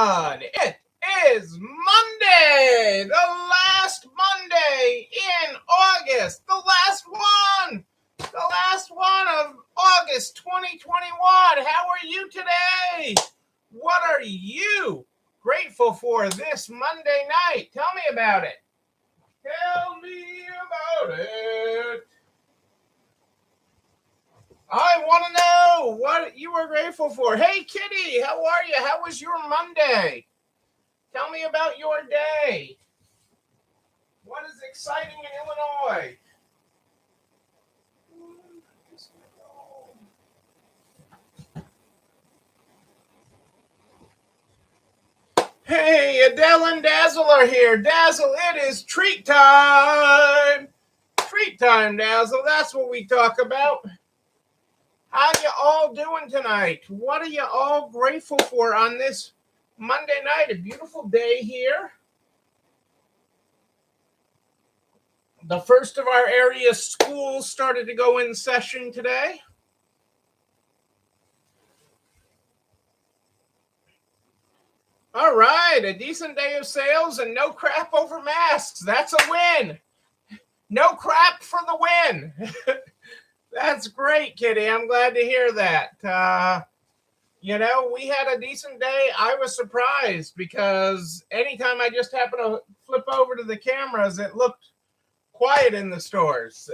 everyone. It is Monday, the last Monday in August, the last one of August 2021. How are you today? What are you grateful for this Monday night? Tell me about it. Tell me about it. I want to know what you are grateful for. Hey, Kitty, how are you? How was your Monday? Tell me about your day. What is exciting in Illinois? Hey, Adele and Dazzle are here. Dazzle, it is treat time. Treat time, Dazzle. That's what we talk about. How you all doing tonight? What are you all grateful for on this Monday night? A beautiful day here. The first of our area schools started to go in session today. All right, a decent day of sales and no crap over masks. That's a win. No crap for the win. That's great, Kitty. I'm glad to hear that. We had a decent day. I was surprised because anytime I just happened to flip over to the cameras, it looked quiet in the stores.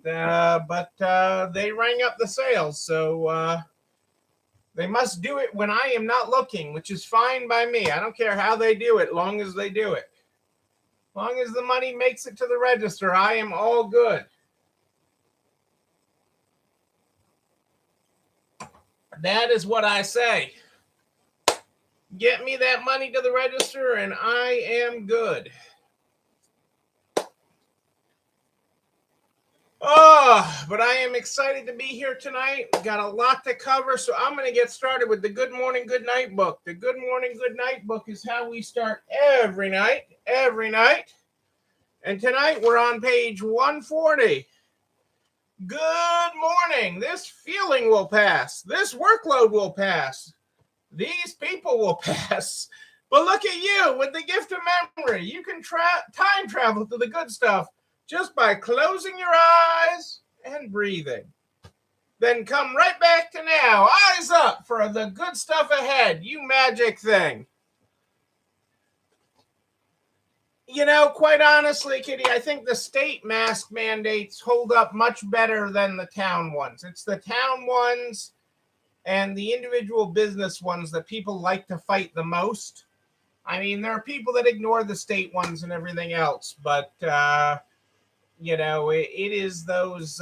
But they rang up the sales. So they must do it when I am not looking, which is fine by me. I don't care how they do it, long as they do it. As long as the money makes it to the register, I am all good. That is what I say. Get me that money to the register and I am good. Oh, but I am excited to be here tonight. We've got a lot to cover, so I'm going to get started with the Good Morning, Good Night book. The Good Morning, Good Night book is how we start every night. And tonight we're on page 140. Good morning. This feeling will pass. This workload will pass. These people will pass. But look at you with the gift of memory. You can time travel to the good stuff just by closing your eyes and breathing. Then come right back to now. Eyes up for the good stuff ahead. You magic thing. Quite honestly, Kitty, I think the state mask mandates hold up much better than the town ones. It's the town ones and the individual business ones that people like to fight the most. I mean, there are people that ignore the state ones and everything else, but it is those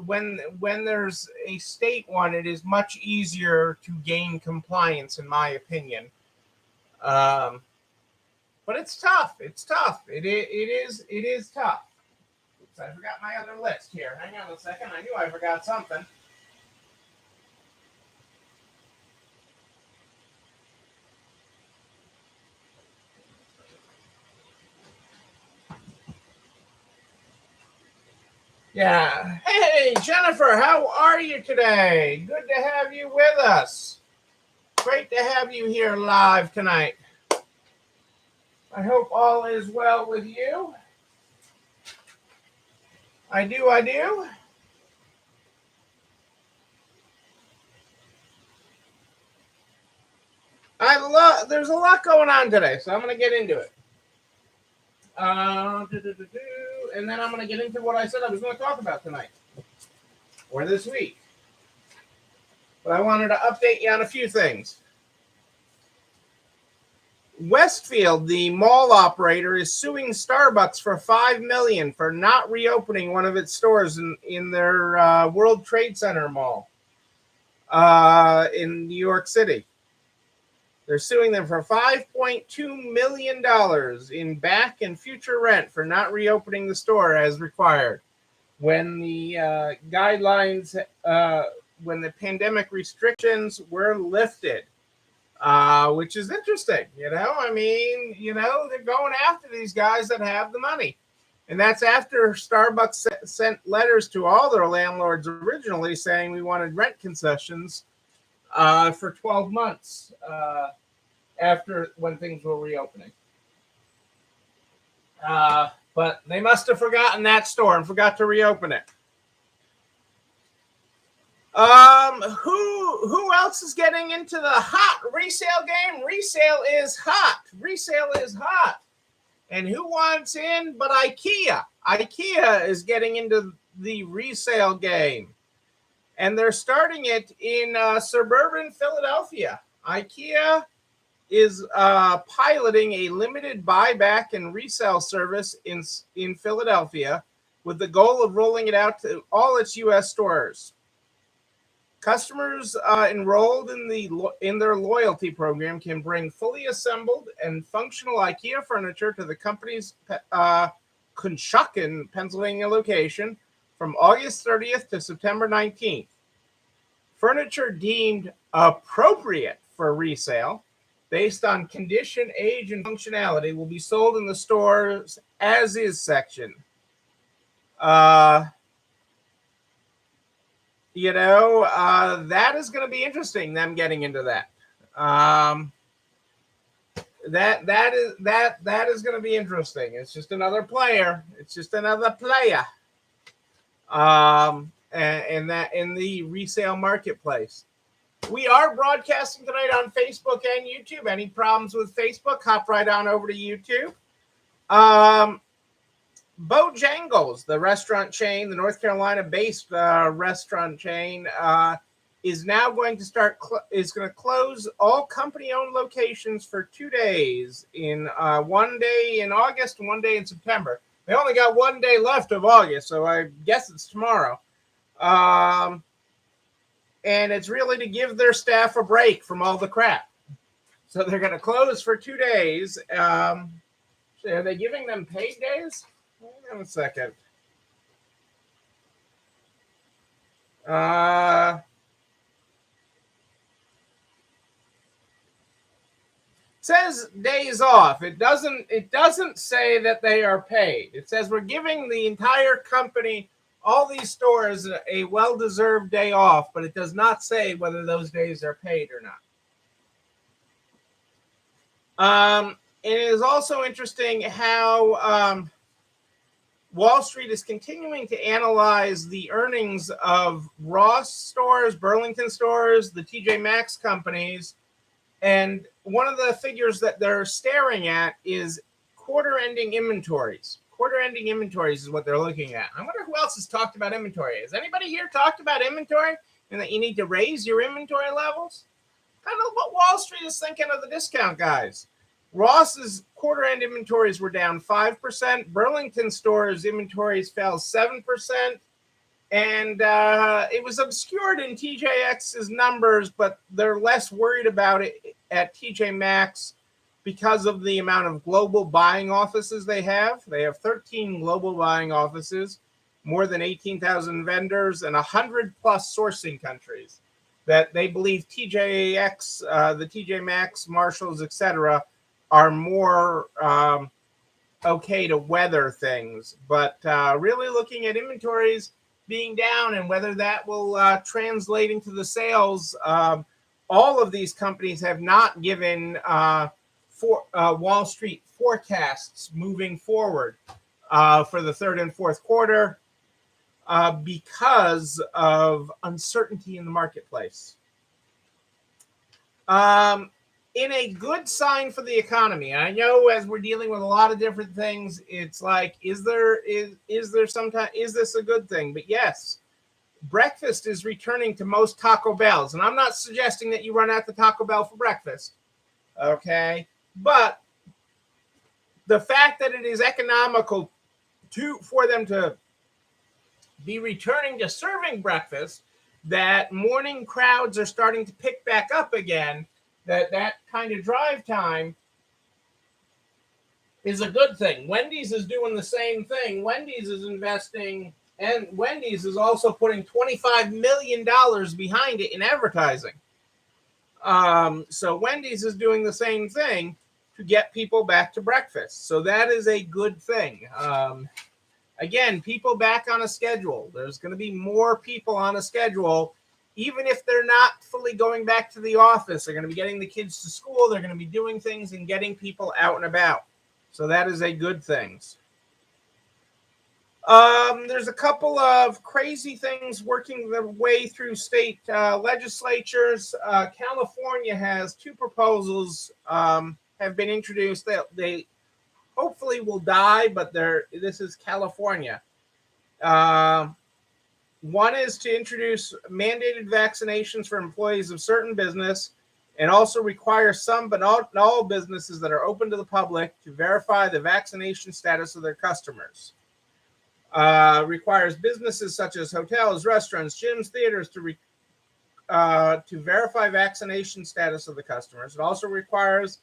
when there's a state one, it is much easier to gain compliance, in my opinion. But it's tough. It's tough. It is tough. Oops, I forgot my other list here. Hang on a second. I knew I forgot something. Yeah. Hey, Jennifer, how are you today? Good to have you with us. Great to have you here live tonight. I hope all is well with you. I do. There's a lot going on today, so I'm going to get into it. And then I'm going to get into what I said I was going to talk about tonight or this week. But I wanted to update you on a few things. Westfield, the mall operator, is suing Starbucks for $5 million for not reopening one of its stores in their World Trade Center mall in New York City. They're suing them for $5.2 million in back and future rent for not reopening the store as required when the guidelines, when the pandemic restrictions were lifted. Which is interesting, I mean, they're going after these guys that have the money. And that's after Starbucks sent letters to all their landlords originally saying we wanted rent concessions for 12 months. after when things were reopening. But they must have forgotten that store and forgot to reopen it. Who else is getting into the hot resale game? Resale is hot. Resale is hot. And who wants in but IKEA? IKEA is getting into the resale game. And they're starting it in suburban Philadelphia. IKEA is piloting a limited buyback and resale service in Philadelphia with the goal of rolling it out to all its U.S. stores. Customers enrolled in their loyalty program can bring fully assembled and functional IKEA furniture to the company's Conshohocken, Pennsylvania location from August 30th to September 19th. Furniture deemed appropriate for resale based on condition, age, and functionality will be sold in the store's as is section. That is going to be interesting, them getting into that. That is going to be interesting. It's just another player. And that in the resale marketplace. We are broadcasting tonight on Facebook and YouTube. Any problems with Facebook, hop right on over to YouTube. Bojangles, the restaurant chain, the North Carolina-based restaurant chain, is now going to is going to close all company-owned locations for 2 days. In 1 day in August and 1 day in September. They only got 1 day left of August, so I guess it's tomorrow. And it's really to give their staff a break from all the crap. So they're going to close for 2 days. Are they giving them paid days? Hang on a second. Says days off. It doesn't say that they are paid. It says we're giving the entire company, all these stores, a well-deserved day off, but it does not say whether those days are paid or not. It is also interesting how Wall Street is continuing to analyze the earnings of Ross stores, Burlington stores, the TJ Maxx companies, and one of the figures that they're staring at is quarter-ending inventories. Quarter-ending inventories is what they're looking at. I wonder who else has talked about inventory. Has anybody here talked about inventory and that you need to raise your inventory levels? Kind of what Wall Street is thinking of the discount guys. Ross's quarter-end inventories were down 5%. Burlington stores' inventories fell 7%. And it was obscured in TJX's numbers, but they're less worried about it at TJ Maxx because of the amount of global buying offices they have. They have 13 global buying offices, more than 18,000 vendors, and 100 plus sourcing countries that they believe TJX, the TJ Maxx, Marshalls, etc., are more okay to weather things. But really looking at inventories being down and whether that will translate into the sales, all of these companies have not given Wall Street forecasts moving forward for the third and fourth quarter because of uncertainty in the marketplace. In a good sign for the economy, I know as we're dealing with a lot of different things, it's like, is this a good thing? But yes, breakfast is returning to most Taco Bells, and I'm not suggesting that you run out to Taco Bell for breakfast, okay? But the fact that it is economical for them to be returning to serving breakfast, that morning crowds are starting to pick back up again, that kind of drive time is a good thing. Wendy's is doing the same thing. Wendy's is investing, and Wendy's is also putting $25 million behind it in advertising. So Wendy's is doing the same thing to get people back to breakfast. So that is a good thing. Again, people back on a schedule. There's going to be more people on a schedule even if they're not fully going back to the office, they're going to be getting the kids to school. They're going to be doing things and getting people out and about. So that is a good thing. There's a couple of crazy things working their way through state legislatures. California has two proposals have been introduced. They hopefully will die, but this is California. One is to introduce mandated vaccinations for employees of certain business and also require some but not all businesses that are open to the public to verify the vaccination status of their customers. Requires businesses such as hotels, restaurants, gyms, theaters to verify vaccination status of the customers. It also requires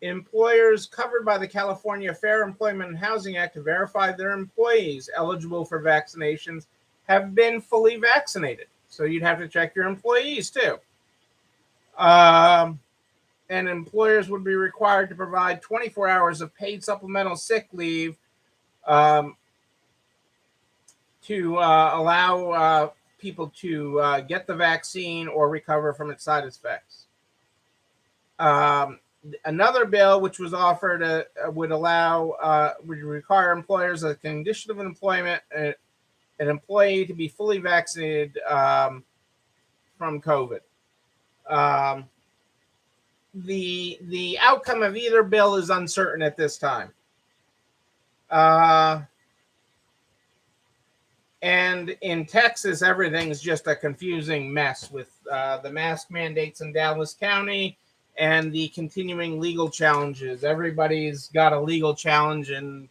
employers covered by the California Fair Employment and Housing Act to verify their employees eligible for vaccinations have been fully vaccinated. So you'd have to check your employees too. And employers would be required to provide 24 hours of paid supplemental sick leave to allow people to get the vaccine or recover from its side effects. Another bill which was offered would require employers, as a condition of employment, an employee to be fully vaccinated from COVID. The outcome of either bill is uncertain at this time. And in Texas, everything's just a confusing mess with the mask mandates in Dallas County and the continuing legal challenges. Everybody's got a legal challenge, and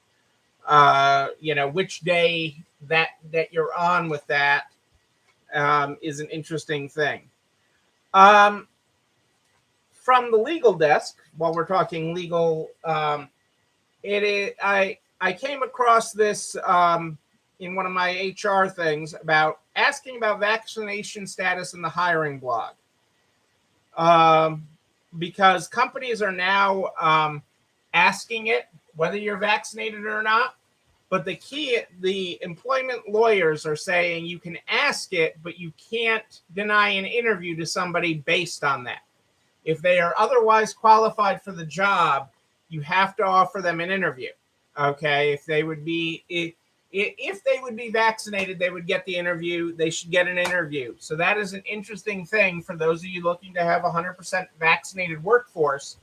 which day that you're on with that is an interesting thing. From the legal desk, while we're talking legal, I came across this in one of my HR things about asking about vaccination status in the hiring blog. Because companies are now asking it, whether you're vaccinated or not. But the employment lawyers are saying you can ask it, but you can't deny an interview to somebody based on that. If they are otherwise qualified for the job, you have to offer them an interview. Okay, if they would be vaccinated, they would get the interview. They should get an interview. So that is an interesting thing for those of you looking to have 100% vaccinated workforce,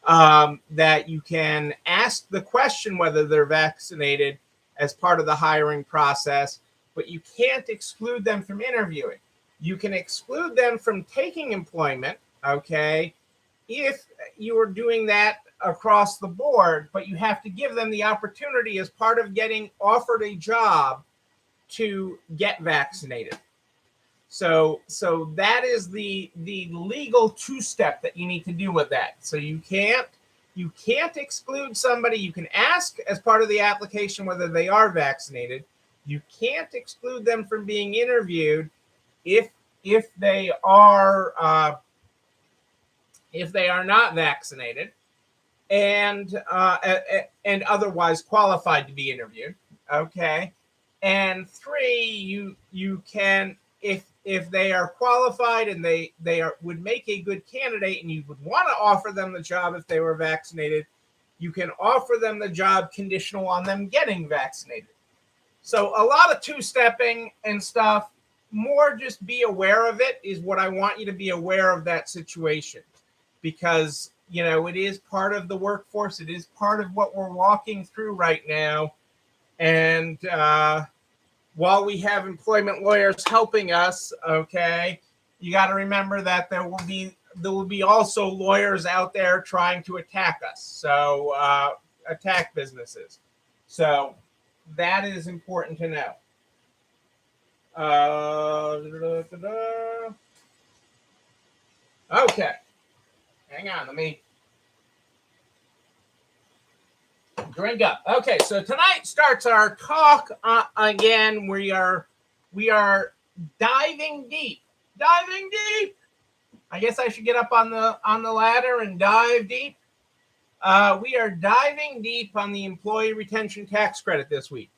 that you can ask the question whether they're vaccinated as part of the hiring process, but you can't exclude them from interviewing. You can exclude them from taking employment, okay, if you are doing that across the board, but you have to give them the opportunity as part of getting offered a job to get vaccinated. So that is the legal two-step that you need to do with that. So you can't exclude somebody. You can ask as part of the application whether they are vaccinated. You can't exclude them from being interviewed if they are not vaccinated and otherwise qualified to be interviewed. Okay. And 3, you can, if they are qualified and they would make a good candidate and you would want to offer them the job if they were vaccinated, you can offer them the job conditional on them getting vaccinated. So a lot of two-stepping and stuff. More just be aware of it is what I want you to be aware of that situation, because it is part of the workforce. It is part of what we're walking through right now. And while we have employment lawyers helping us, okay, you got to remember that there will be also lawyers out there trying to attack us. So attack businesses. So that is important to know. Okay. Hang on, let me drink up. Okay, so tonight starts our talk again. We are diving deep. Diving deep. I guess I should get up on the ladder and dive deep. We are diving deep on the employee retention tax credit this week.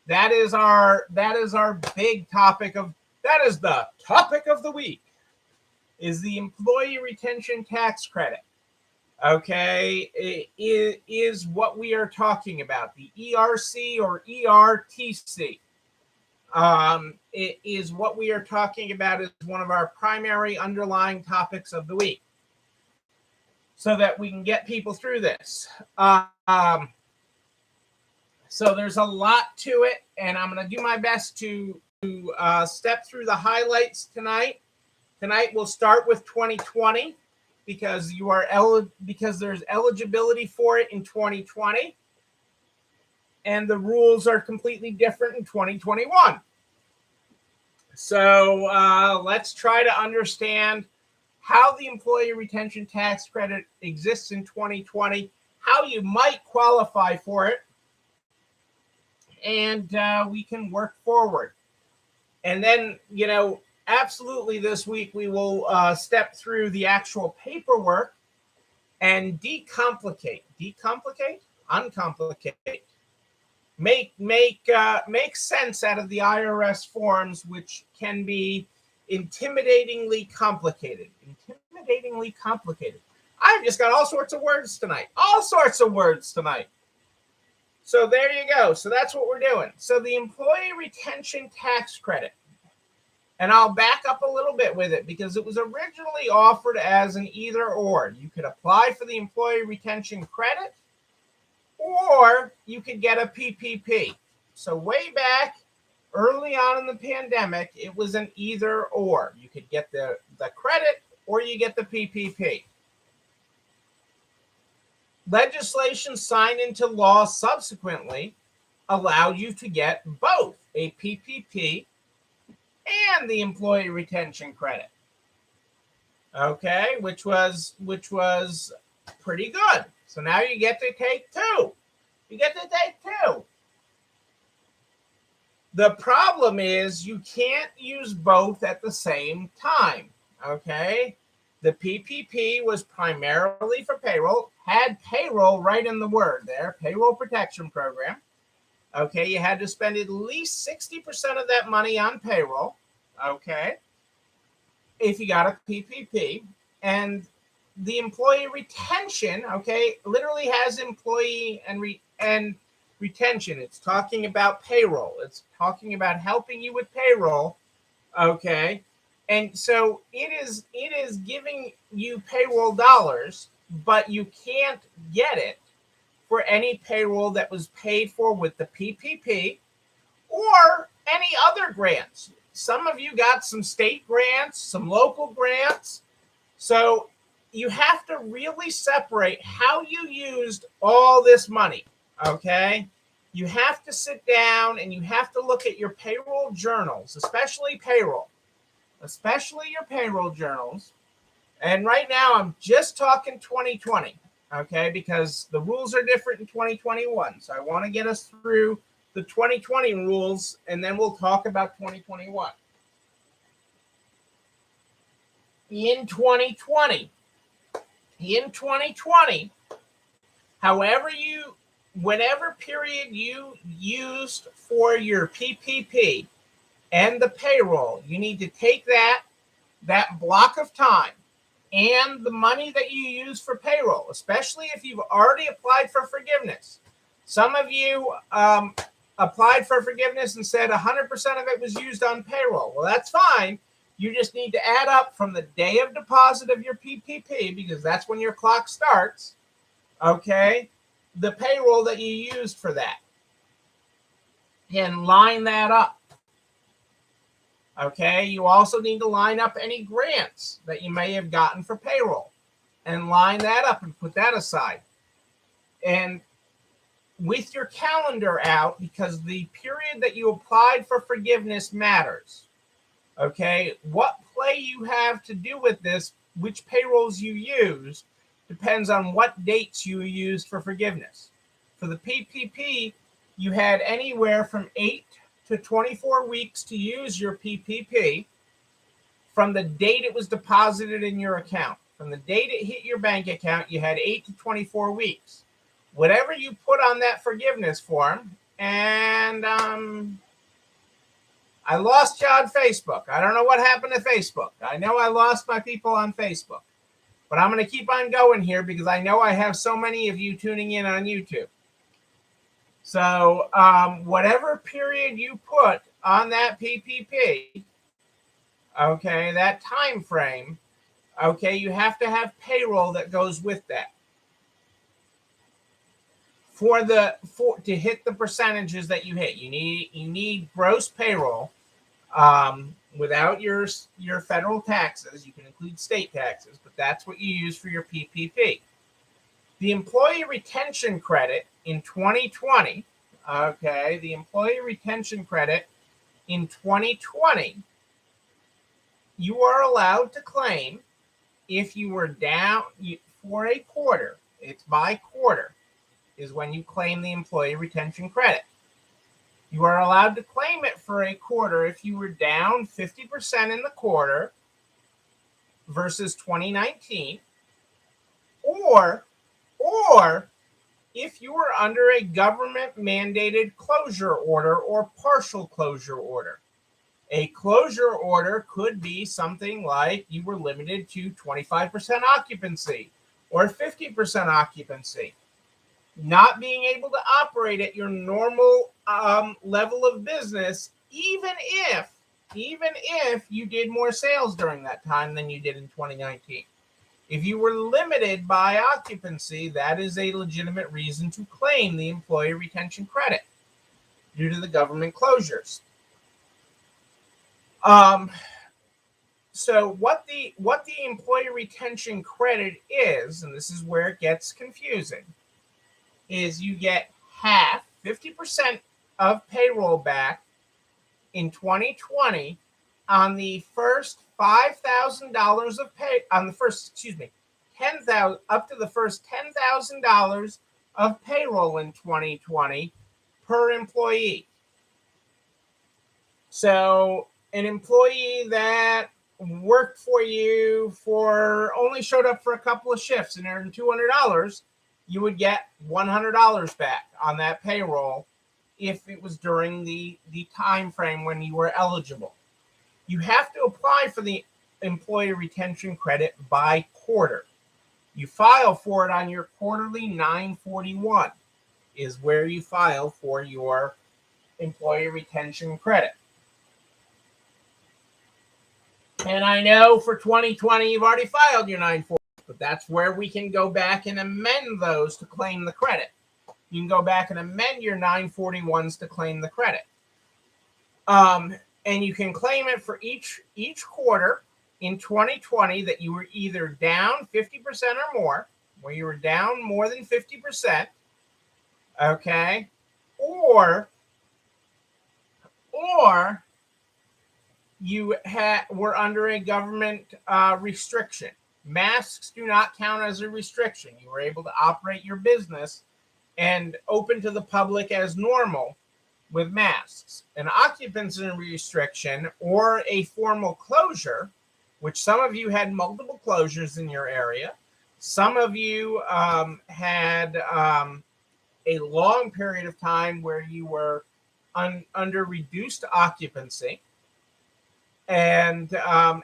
That is our big topic That is the topic of the week, is the employee retention tax credit. Okay, it is what we are talking about, the ERC or ERTC. It is what we are talking about as one of our primary underlying topics of the week, so that we can get people through this. So there's a lot to it, and I'm going to do my best to step through the highlights tonight. Tonight we'll start with 2020 because because there's eligibility for it in 2020, and the rules are completely different in 2021. So let's try to understand how the employee retention tax credit exists in 2020, how you might qualify for it, and we can work forward. And then, absolutely this week we will step through the actual paperwork and uncomplicate, make sense out of the IRS forms, which can be intimidatingly complicated. I've just got all sorts of words tonight. So there you go. So that's what we're doing. So the employee retention tax credit, and I'll back up a little bit with it because it was originally offered as an either or. You could apply for the employee retention credit, or you could get a PPP. So way back early on in the pandemic, it was an either or. You could get the credit or you get the PPP. Legislation signed into law subsequently allowed you to get both a PPP and the employee retention credit. Okay, which was pretty good. So now you get to take two. The problem is you can't use both at the same time. Okay, the PPP was primarily for payroll, had payroll right in the word there, payroll protection program. Okay, you had to spend at least 60% of that money on payroll. Okay, if you got a PPP. And the employee retention, okay, literally has employee and retention. It's talking about payroll. It's talking about helping you with payroll. Okay, and so it is giving you payroll dollars, but you can't get it for any payroll that was paid for with the PPP or any other grants. Some of you got some state grants, some local grants. So you have to really separate how you used all this money, okay? You have to sit down and you have to look at your payroll journals, especially your payroll journals. And right now I'm just talking 2020, okay? Because the rules are different in 2021. So I want to get us through the 2020 rules, and then we'll talk about 2021. In 2020, whatever period you used for your PPP and the payroll, you need to take that block of time and the money that you use for payroll, especially if you've already applied for forgiveness. Some of you applied for forgiveness and said 100% of it was used on payroll. Well, that's fine. You just need to add up from the day of deposit of your PPP, because that's when your clock starts, okay, the payroll that you used for that, and line that up. Okay, you also need to line up any grants that you may have gotten for payroll and line that up and put that aside. And with your calendar out, because the period that you applied for forgiveness matters. Okay, what play you have to do with this, which payrolls you use, depends on what dates you used for forgiveness. For the PPP, you had anywhere from 8 to 24 weeks to use your PPP from the date it was deposited in your account. From the date it hit your bank account, you had 8 to 24 weeks. Whatever you put on that forgiveness form, and I lost you on Facebook. I don't know what happened to Facebook. I know I lost my people on Facebook. But I'm going to keep on going here because I know I have so many of you tuning in on YouTube. So whatever period you put on that PPP, okay, that time frame, okay, you have to have payroll that goes with that to hit the percentages that you hit. You need gross payroll without your federal taxes. You can include state taxes, but that's what you use for your PPP. The employee retention credit in 2020, okay, the employee retention credit in 2020, you are allowed to claim if you were down for a quarter. It's by quarter is when you claim the employee retention credit. You are allowed to claim it for a quarter if you were down 50% in the quarter versus 2019, or if you were under a government mandated closure order or partial closure order. A closure order could be something like you were limited to 25% occupancy or 50% occupancy, not being able to operate at your normal level of business, even if you did more sales during that time than you did in 2019. If you were limited by occupancy, that is a legitimate reason to claim the employee retention credit due to the government closures. So what the employee retention credit is, and this is where it gets confusing, is you get 50% of payroll back in 2020 on the first $5,000 of pay on the first, $10,000 up to the first $10,000 of payroll in 2020 per employee. So an employee that worked for you only showed up for a couple of shifts and earned $200, you would get $100 back on that payroll if it was during the time frame when you were eligible. You have to apply for the employee retention credit by quarter. You file for it on your quarterly 941 is where you file for your employee retention credit. And I know for 2020, you've already filed your 940, but that's where we can go back and amend those to claim the credit. You can go back and amend your 941s to claim the credit. And you can claim it for each quarter in 2020 that you were either down 50% or more, where you were down more than 50%, okay, or you were under a government restriction. Masks do not count as a restriction. You were able to operate your business and open to the public as normal with masks. An occupancy restriction or a formal closure, which some of you had multiple closures in your area. Some of you had a long period of time where you were under reduced occupancy. And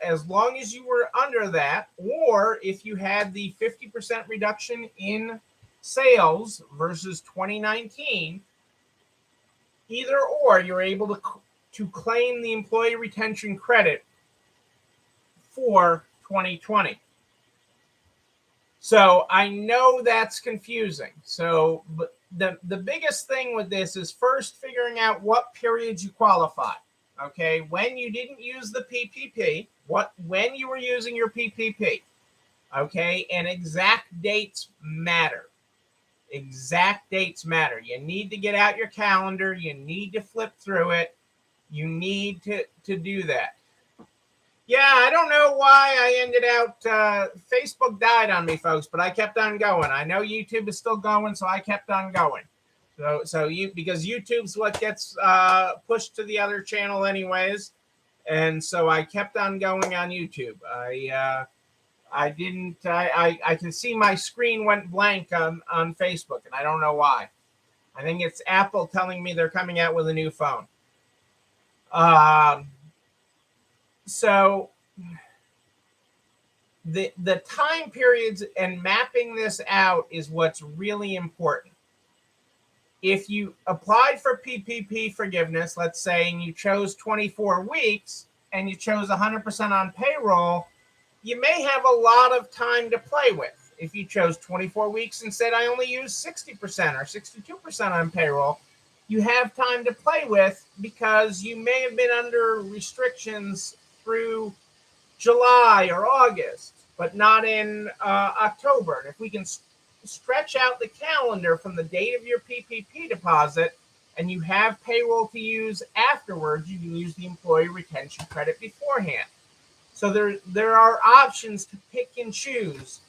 as long as you were under that, or if you had the 50% reduction in sales versus 2019, either or, you're able to claim the employee retention credit for 2020. So I know that's confusing. So but the biggest thing with this is first figuring out what periods you qualify. Okay, when you didn't use the PPP, when you were using your PPP, okay, and exact dates matter. Exact dates matter. You need to get out your calendar. You need to flip through it. You need to do that. Yeah, I don't know why I ended out. Facebook died on me, folks, but I kept on going. I know YouTube is still going, so I kept on going. Because YouTube's what gets pushed to the other channel anyways, and so I kept on going on YouTube. I can see my screen went blank on Facebook, and I don't know why. I think it's Apple telling me they're coming out with a new phone. Um, so the time periods and mapping this out is what's really important. If you applied for PPP forgiveness, let's say, and you chose 24 weeks and you chose 100% on payroll, you may have a lot of time to play with. If you chose 24 weeks and said, I only use 60% or 62% on payroll, you have time to play with because you may have been under restrictions through July or August, but not in October. And if we can stretch out the calendar from the date of your PPP deposit and you have payroll to use afterwards, you can use the employee retention credit beforehand. So there are options to pick and choose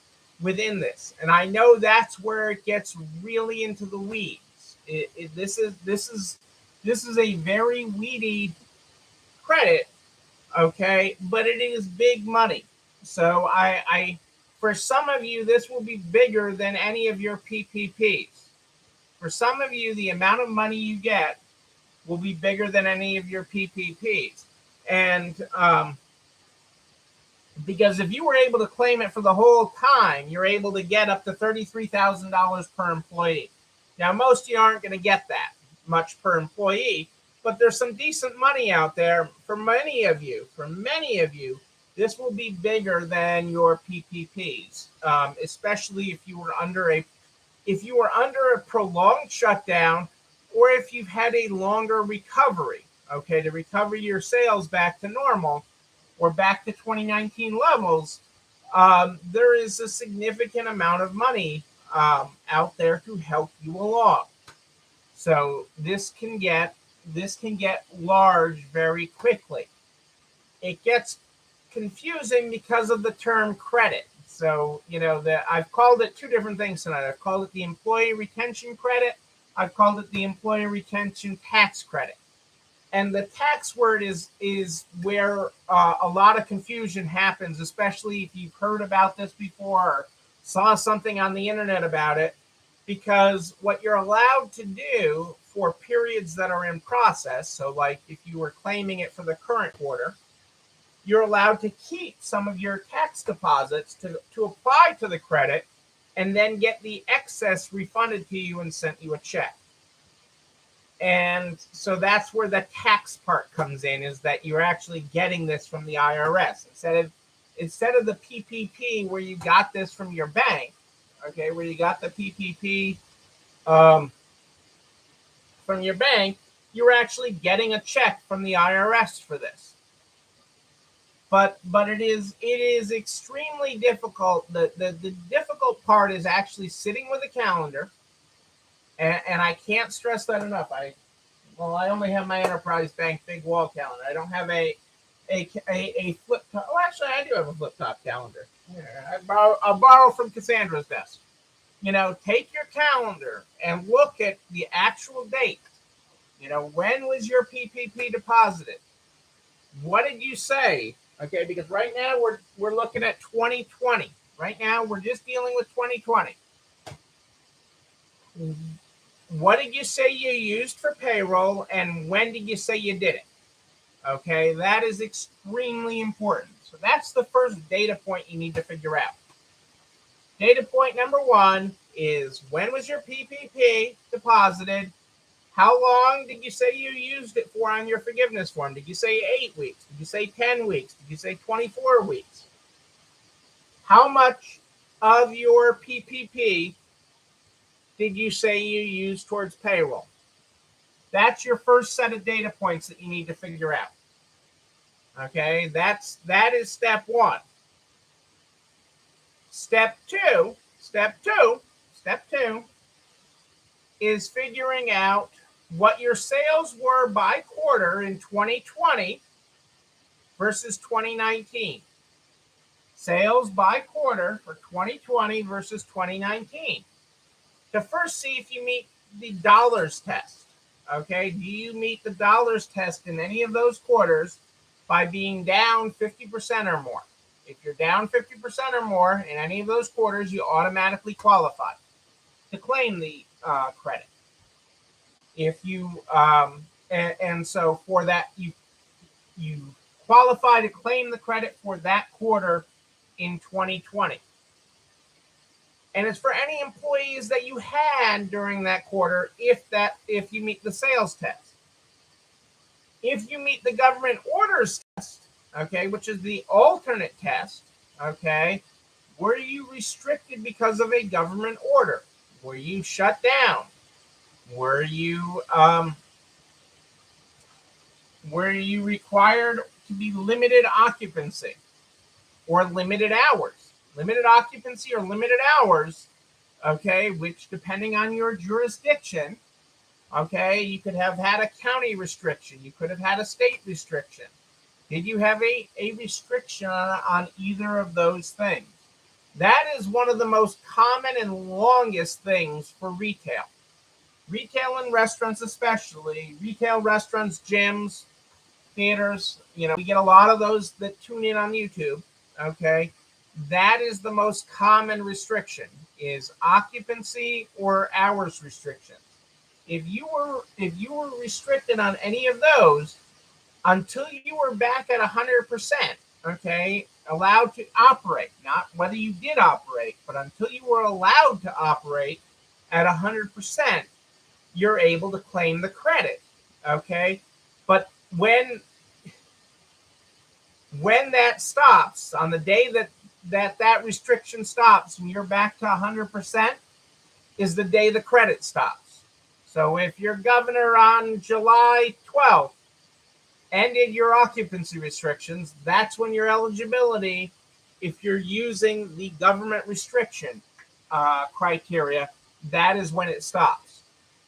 within this. And I know that's where it gets really into the weeds. This is a very weedy credit, okay, but it is big money. So I for some of you, this will be bigger than any of your PPPs. For some of you, the amount of money you get will be bigger than any of your PPPs. And because if you were able to claim it for the whole time, you're able to get up to $33,000 per employee. Now, most of you aren't going to get that much per employee, but there's some decent money out there for many of you. For many of you, this will be bigger than your PPPs, especially if you were under a prolonged shutdown, or if you've had a longer recovery, okay, to recover your sales back to normal or back to 2019 levels. There is a significant amount of money out there to help you along. So this can get large very quickly. It gets confusing because of the term credit. So, I've called it two different things tonight. I've called it the employee retention credit. I've called it the employee retention tax credit. And the tax word is where a lot of confusion happens, especially if you've heard about this before or saw something on the internet about it, because what you're allowed to do for periods that are in process, so like if you were claiming it for the current quarter, you're allowed to keep some of your tax deposits to apply to the credit and then get the excess refunded to you and sent you a check. And so that's where the tax part comes in, is that you're actually getting this from the IRS instead of the PPP where you got this from your bank, okay, where you got the PPP from your bank, you're actually getting a check from the IRS for this. But it is extremely difficult. The difficult part is actually sitting with a calendar, and I can't stress that enough. I only have my Enterprise Bank big wall calendar. I don't have a flip top. Oh, actually, I do have a flip top calendar. Yeah, I'll borrow from Cassandra's desk. Take your calendar and look at the actual date. When was your PPP deposited? What did you say? Okay, because right now we're looking at 2020. Right now we're just dealing with 2020. What did you say you used for payroll, and when did you say you did it? Okay, that is extremely important. So that's the first data point you need to figure out. Data point number one is, when was your PPP deposited? How long did you say you used it for on your forgiveness form? Did you say 8 weeks? Did you say 10 weeks? Did you say 24 weeks? How much of your PPP did you say you used towards payroll? That's your first set of data points that you need to figure out. Okay, that is step one. Step two is figuring out what your sales were by quarter in 2020 versus 2019. Sales by quarter for 2020 versus 2019. To first see if you meet the dollars test. Okay, do you meet the dollars test in any of those quarters by being down 50% or more? If you're down 50% or more in any of those quarters, you automatically qualify to claim the credit. If you and so for that, you you qualify to claim the credit for that quarter in 2020. And it's for any employees that you had during that quarter if you meet the sales test. If you meet the government orders test, okay, which is the alternate test, okay, were you restricted because of a government order? Were you shut down? Were you required to be limited occupancy or limited hours? Limited occupancy or limited hours, okay, which depending on your jurisdiction, okay, you could have had a county restriction. You could have had a state restriction. Did you have a restriction on either of those things? That is one of the most common and longest things for retail. Retail and restaurants especially. Retail, restaurants, gyms, theaters. We get a lot of those that tune in on YouTube. Okay. That is the most common restriction, is occupancy or hours restrictions. If you were restricted on any of those until you were back at 100%, okay, allowed to operate, not whether you did operate, but until you were allowed to operate at 100%, you're able to claim the credit, okay? But when that stops, on the day that restriction stops and you're back to 100%, is the day the credit stops. So if your governor on July 12th ended your occupancy restrictions, that's when your eligibility, if you're using the government restriction criteria, that is when it stops.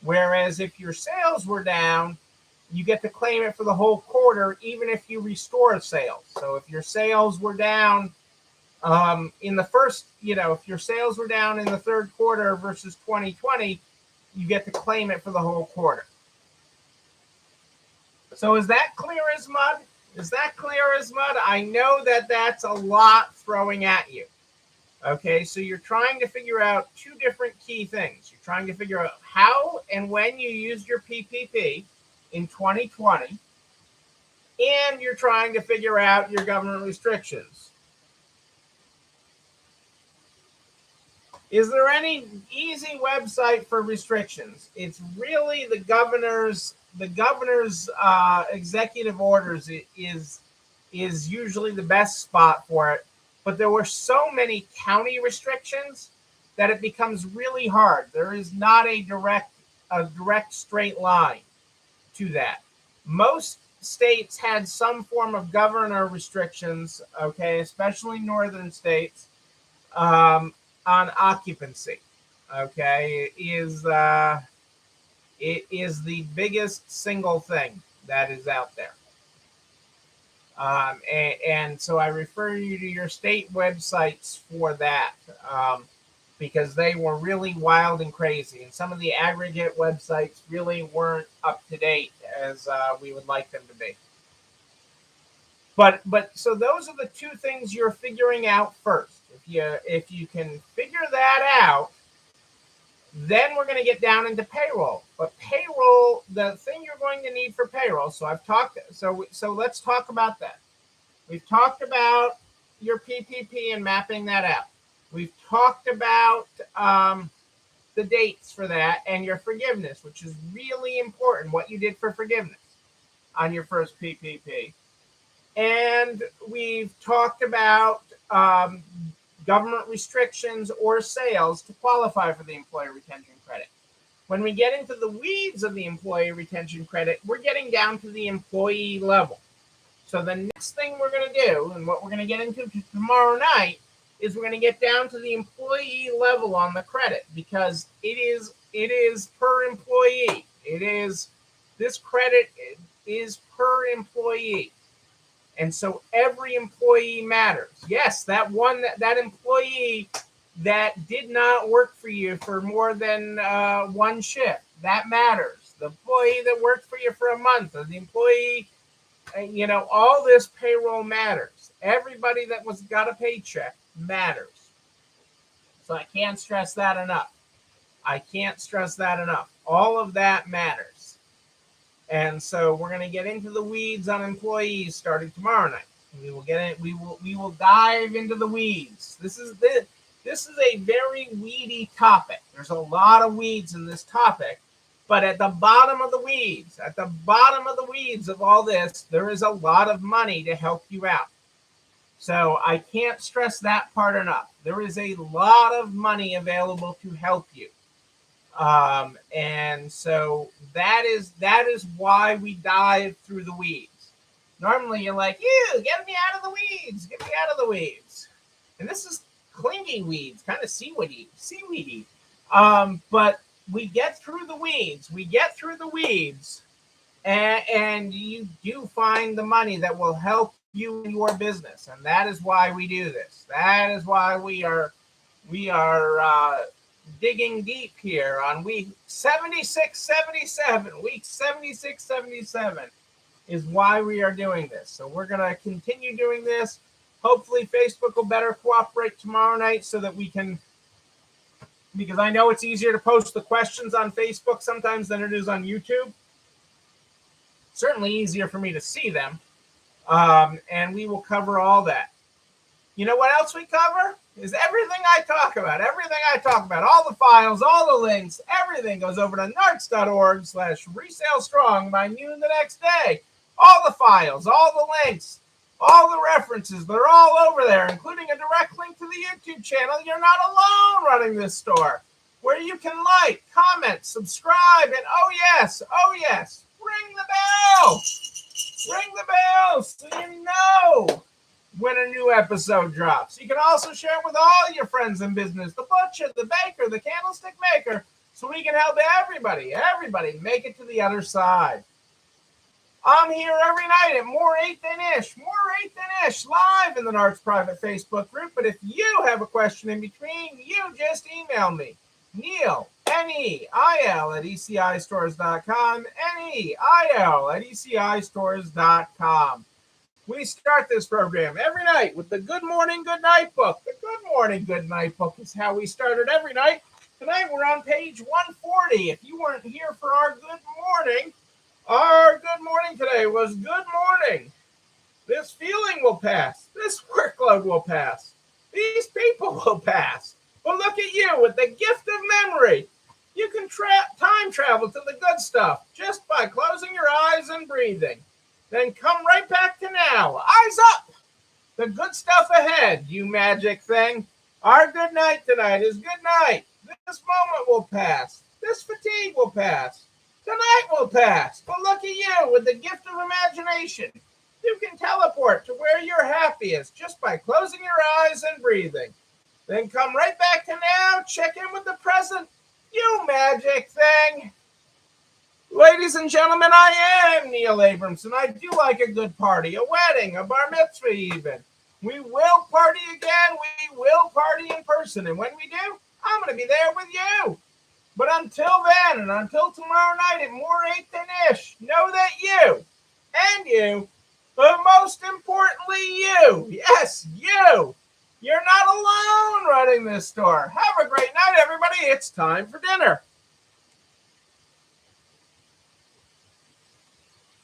Whereas if your sales were down, you get to claim it for the whole quarter, even if you restore sales. So if your sales were down in the first, if your sales were down in the third quarter versus 2020, you get to claim it for the whole quarter. So is that clear as mud? Is that clear as mud? I know that that's a lot throwing at you. Okay, so you're trying to figure out two different key things. You're trying to figure out how and when you used your PPP in 2020, and you're trying to figure out your government restrictions. Is there any easy website for restrictions? It's really the governor's executive orders is usually the best spot for it. But there were so many county restrictions that it becomes really hard. There is not a direct straight line to that. Most states had some form of governor restrictions, okay, especially northern states, on occupancy. Okay, it is the biggest single thing that is out there. And so I refer you to your state websites for that, because they were really wild and crazy. And some of the aggregate websites really weren't up to date as we would like them to be. But so those are the two things you're figuring out first. If you can figure that out, then we're going to get down into payroll. But payroll, the thing you're going to need for payroll. So let's talk about that. We've talked about your PPP and mapping that out. We've talked about the dates for that and your forgiveness, which is really important, what you did for forgiveness on your first PPP. And we've talked about government restrictions or sales to qualify for the employee retention credit. When we get into the weeds of the employee retention credit, we're getting down to the employee level. So the next thing we're going to do, and what we're going to get into tomorrow night, is we're going to get down to the employee level on the credit, because it is per employee. This credit is per employee. And so every employee matters. Yes, that employee that did not work for you for more than one shift, that matters. The employee that worked for you for a month, or the employee, all this payroll matters. Everybody that got a paycheck matters. So I can't stress that enough. All of that matters. And so we're going to get into the weeds on employees starting tomorrow night. We will get it. We will dive into the weeds. This is a very weedy topic. There's a lot of weeds in this topic, but at the bottom of the weeds, of all this, there is a lot of money to help you out. So I can't stress that part enough. There is a lot of money available to help you. And so that is why we dive through the weeds. Normally you're like, get me out of the weeds, get me out of the weeds. And this is clingy weeds, kind of seaweedy. But we get through the weeds, and you do find the money that will help you in your business. And that is why we do this. That is why we are digging deep here on week 76-77. Week 76-77 is why we are doing this. So we're going to continue doing this. Hopefully Facebook will better cooperate tomorrow night so that we can, because I know it's easier to post the questions on Facebook sometimes than it is on YouTube. Certainly easier for me to see them. And we will cover all that. You know what else we cover? Is everything I talk about. All the files, all the links, everything goes over to narcs.org/resale strong by noon the next day. All the files, all the links, all the references, they're all over there, including a direct link to the YouTube channel. You're not alone running this store, where you can like, comment, subscribe, and oh yes, ring the bell. Ring the bell so you know when a new episode drops. You can also share it with all your friends in business, the butcher, the baker, the candlestick maker, so we can help everybody make it to the other side. I'm here every night at more 8 than ish, live in the Narcs private Facebook group. But if you have a question in between, you just email me, Neil, Neil at ECIstores.com, Neil at ECIstores.com. We start this program every night with the Good Morning, Good Night book. The Good Morning, Good Night book is how we started every night. Tonight we're on page 140. If you weren't here for our good morning today was good morning. This feeling will pass. This workload will pass. These people will pass. But look at you with the gift of memory. You can time travel to the good stuff just by closing your eyes and breathing. Then come right back to now. Eyes up. The good stuff ahead, you magic thing. Our good night tonight is good night. This moment will pass. This fatigue will pass. Tonight will pass. But look at you with the gift of imagination. You can teleport to where you're happiest just by closing your eyes and breathing. Then come right back to now. Check in with the present. You magic thing. Ladies and gentlemen, I am Neil Abramson. I do like a good party, a wedding, a bar mitzvah even. We will party again. We will party in person. And when we do, I'm going to be there with you. But until then, and until tomorrow night at more 8 than ish, know that you, and you, but most importantly you, yes, you're not alone running this store. Have a great night, everybody. It's time for dinner.